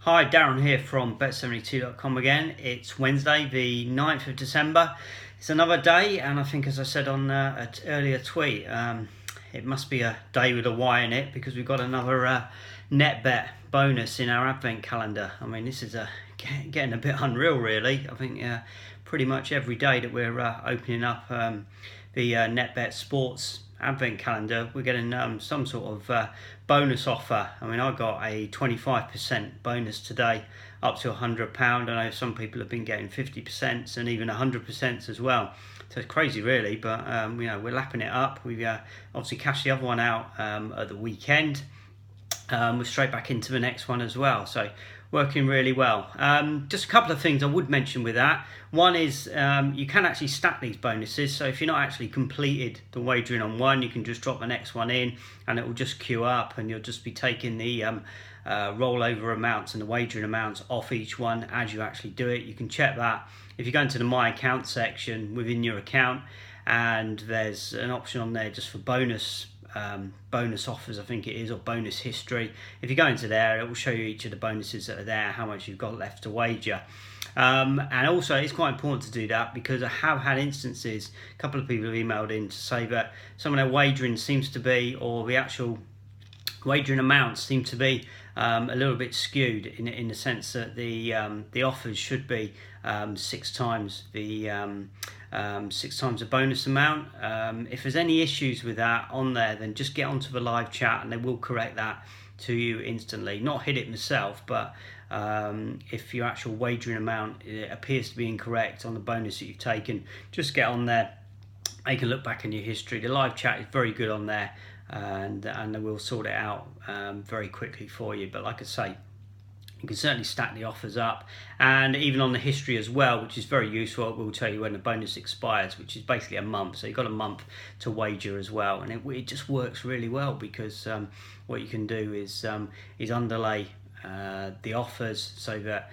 Hi, Darren here from Bet72.com again. It's Wednesday, the 9th of December. It's another day, and I think, as I said on an earlier tweet, it must be a day with a Y in it because we've got another net bet bonus in our advent calendar. I mean, this is getting a bit unreal, really. I think pretty much every day that we're opening up the NetBet Sports advent calendar, we're getting some sort of bonus offer. I mean, I got a 25% bonus today, up to £100. I know some people have been getting 50% and even 100% as well. So it's crazy, really. But we're lapping it up. We obviously cashed the other one out at the weekend. We're straight back into the next one as well. So working really well. Just a couple of things I would mention with that. One is you can actually stack these bonuses. So if you're not actually completed the wagering on one, you can just drop the next one in and it will just queue up, and you'll just be taking the rollover amounts and the wagering amounts off each one as you actually do it. You can check that if you go into the My Account section within your account, and there's an option on there just for bonus offers, I think it is, or bonus history. If you go into there, it will show you each of the bonuses that are there, how much you've got left to wager. And also, it's quite important to do that because I have had instances, a couple of people have emailed in to say that some of their wagering seems to be, or the actual wagering amounts seem to be a little bit skewed in the sense that the offers should be 6 times the 6 times the bonus amount. If there's any issues with that on there, then just get onto the live chat and they will correct that to you instantly. Not hit it myself, but if your actual wagering amount appears to be incorrect on the bonus that you've taken, just get on there. You can look back in your history. The live chat is very good on there, and they will sort it out very quickly for you. But like I say, you can certainly stack the offers up, and even on the history as well, which is very useful. It will tell you when the bonus expires, which is basically a month. So you've got a month to wager as well, and it just works really well because what you can do is underlay the offers so that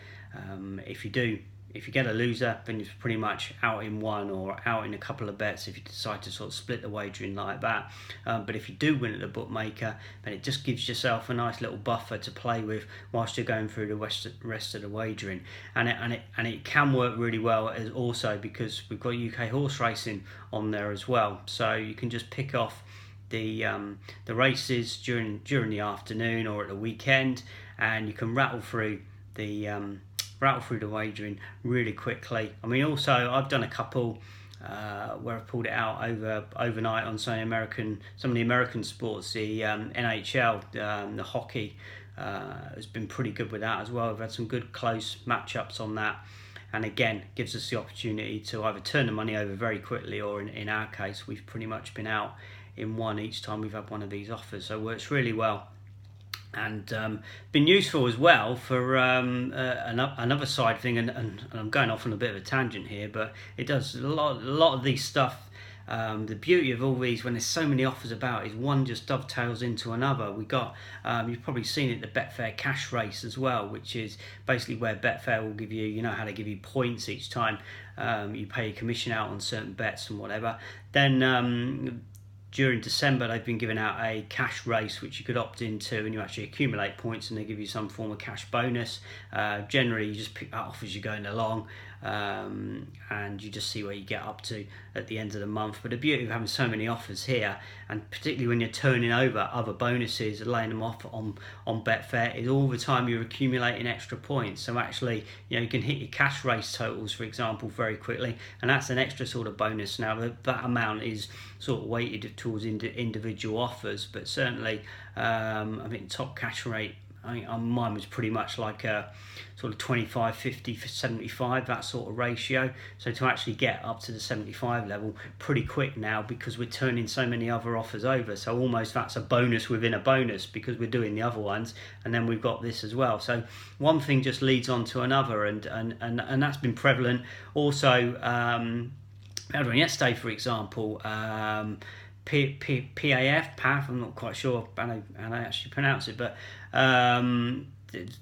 if you get a loser, then it's pretty much out in one or out in a couple of bets if you decide to sort of split the wagering like that. But if you do win at the bookmaker, then it just gives yourself a nice little buffer to play with whilst you're going through the rest of the wagering. And it can work really well as also because we've got UK horse racing on there as well. So you can just pick off the races during the afternoon or at the weekend, and you can rattle through the wagering really quickly. I mean, also I've done a couple where I've pulled it out overnight on some of the American sports. The NHL, the hockey has been pretty good with that as well. We've had some good close matchups on that, and again gives us the opportunity to either turn the money over very quickly, or in our case, we've pretty much been out in one each time we've had one of these offers. So it works really well. And been useful as well for another side thing, and I'm going off on a bit of a tangent here, but it does a lot of these stuff. The beauty of all these, when there's so many offers about, is one just dovetails into another. We got you've probably seen it, the Betfair cash race as well, which is basically where Betfair will give you how they give you points each time you pay a commission out on certain bets and whatever. Then during December, they've been giving out a cash race which you could opt into, and you actually accumulate points and they give you some form of cash bonus. Generally, you just pick that off as you're going along, and you just see where you get up to at the end of the month. But the beauty of having so many offers here, and particularly when you're turning over other bonuses and laying them off on Betfair, is all the time you're accumulating extra points. So actually, you can hit your cash race totals, for example, very quickly, and that's an extra sort of bonus. Now that amount is sort of weighted towards individual offers, but certainly I think top cash rate, I think mine was pretty much like a sort of 25, 50, 75, that sort of ratio. So to actually get up to the 75 level pretty quick now, because we're turning so many other offers over. So almost that's a bonus within a bonus, because we're doing the other ones and then we've got this as well. So one thing just leads on to another, and that's been prevalent. Also, I had one yesterday, for example, PAF, I'm not quite sure how I actually pronounce it, but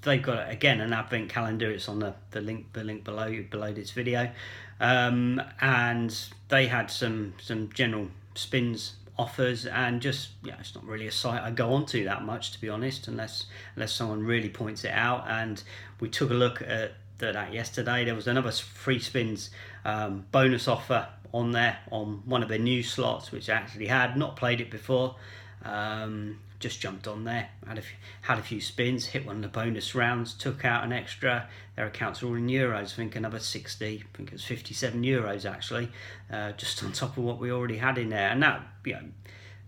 they've got, again, an advent calendar. It's on the link below this video, and they had some general spins offers, and just it's not really a site I go onto that much, to be honest, unless someone really points it out. And we took a look at that yesterday. There was another free spins bonus offer on there on one of their new slots, which I actually had not played it before. Just jumped on there, had a few spins, hit one of the bonus rounds, took out an extra. Their accounts are all in euros. I think another 60, I think it was 57 euros actually, just on top of what we already had in there. And that,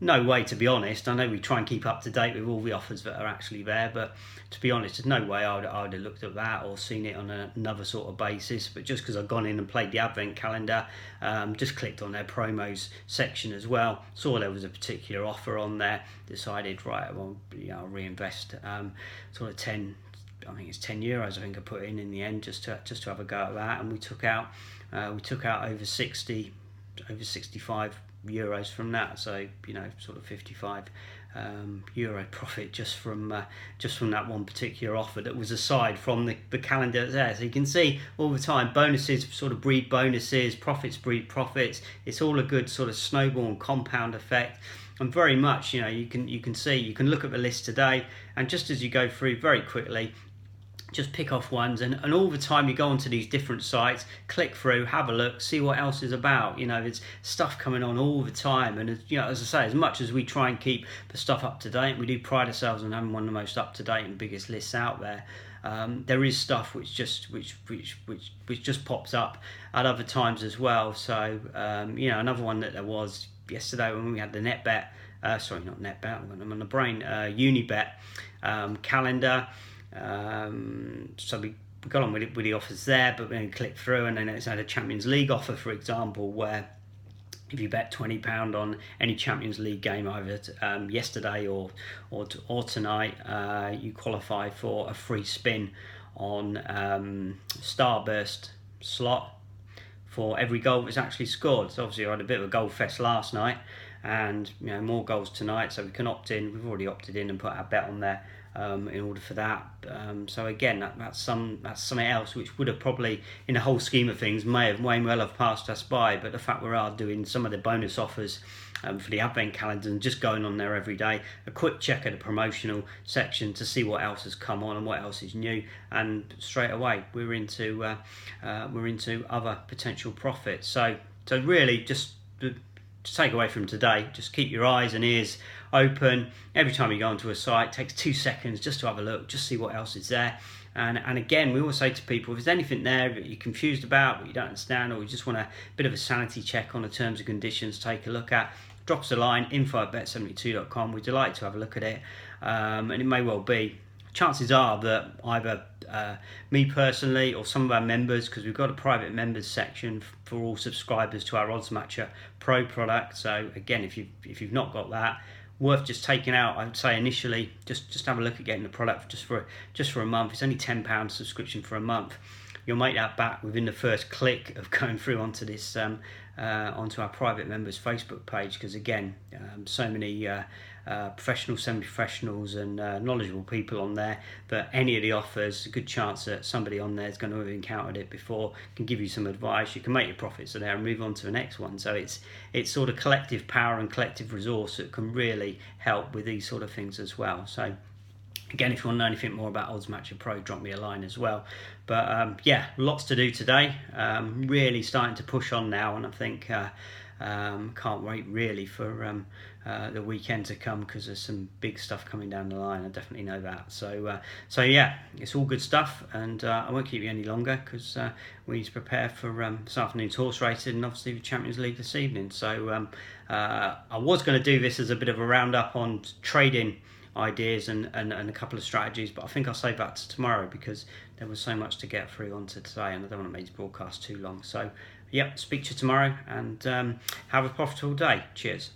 no way, to be honest. I know we try and keep up to date with all the offers that are actually there, but to be honest, there's no way I would have looked at that or seen it on another sort of basis. But just because I've gone in and played the advent calendar, just clicked on their promos section as well, saw there was a particular offer on there, decided, right, well, I'll reinvest sort of 10, I think it's 10 euros I think I put in the end, just to have a go at that. And we took out over 65 euros from that, so sort of 55 euro profit just from that one particular offer that was aside from the calendar there. So you can see all the time bonuses sort of breed bonuses, profits breed profits. It's all a good sort of snowball and compound effect. And very much, you can see, you can look at the list today, and just as you go through very quickly, just pick off ones, and all the time you go onto these different sites, click through, have a look, see what else is about. There's stuff coming on all the time, and as I say, as much as we try and keep the stuff up to date, we do pride ourselves on having one of the most up to date and biggest lists out there. There is stuff which just pops up at other times as well. So another one that there was yesterday when we had the NetBet, sorry, not NetBet, I'm on the brain, Unibet calendar. So we got on with the offers there, but then clicked through, and then it's had a Champions League offer, for example, where if you bet £20 on any Champions League game either yesterday or tonight, you qualify for a free spin on Starburst slot for every goal that's actually scored. So obviously I had a bit of a goal fest last night, and more goals tonight, so we can opt in. We've already opted in and put our bet on there in order for that. So again, that's something else which would have probably, in the whole scheme of things, may well have passed us by. But the fact we are doing some of the bonus offers for the advent calendar and just going on there every day, a quick check at the promotional section to see what else has come on and what else is new, and straight away we're into other potential profits. So really, just to take away from today, just keep your eyes and ears open. Every time you go onto a site, it takes 2 seconds just to have a look, just see what else is there. And again, we always say to people, if there's anything there that you're confused about, what you don't understand, or you just want a bit of a sanity check on the terms and conditions, take a look at, drop us a line, info@bet72.com. We'd delight to have a look at it. And it may well be, chances are that either me personally or some of our members, because we've got a private members section for all subscribers to our Odds Matcher Pro product. So again, if you've not got that, worth just taking out. I'd say initially just have a look at getting the product just for a month. It's only £10 subscription for a month. You'll make that back within the first click of going through onto this onto our private members Facebook page, because again, so many professionals, semi-professionals and knowledgeable people on there that any of the offers, a good chance that somebody on there is going to have encountered it before, can give you some advice. You can make your profits there and move on to the next one. So it's sort of collective power and collective resource that can really help with these sort of things as well. So again, if you want to know anything more about Odds Matcher Pro, drop me a line as well. But yeah, lots to do today. Really starting to push on now, and I think can't wait really for the weekend to come, because there's some big stuff coming down the line. I definitely know that. So yeah, it's all good stuff, and I won't keep you any longer, because we need to prepare for this afternoon's horse racing and obviously the Champions League this evening. So I was going to do this as a bit of a roundup on trading ideas and a couple of strategies, but I think I'll save that to tomorrow, because there was so much to get through onto today, and I don't want to make this broadcast too long. So yep, speak to you tomorrow, and have a profitable day. Cheers.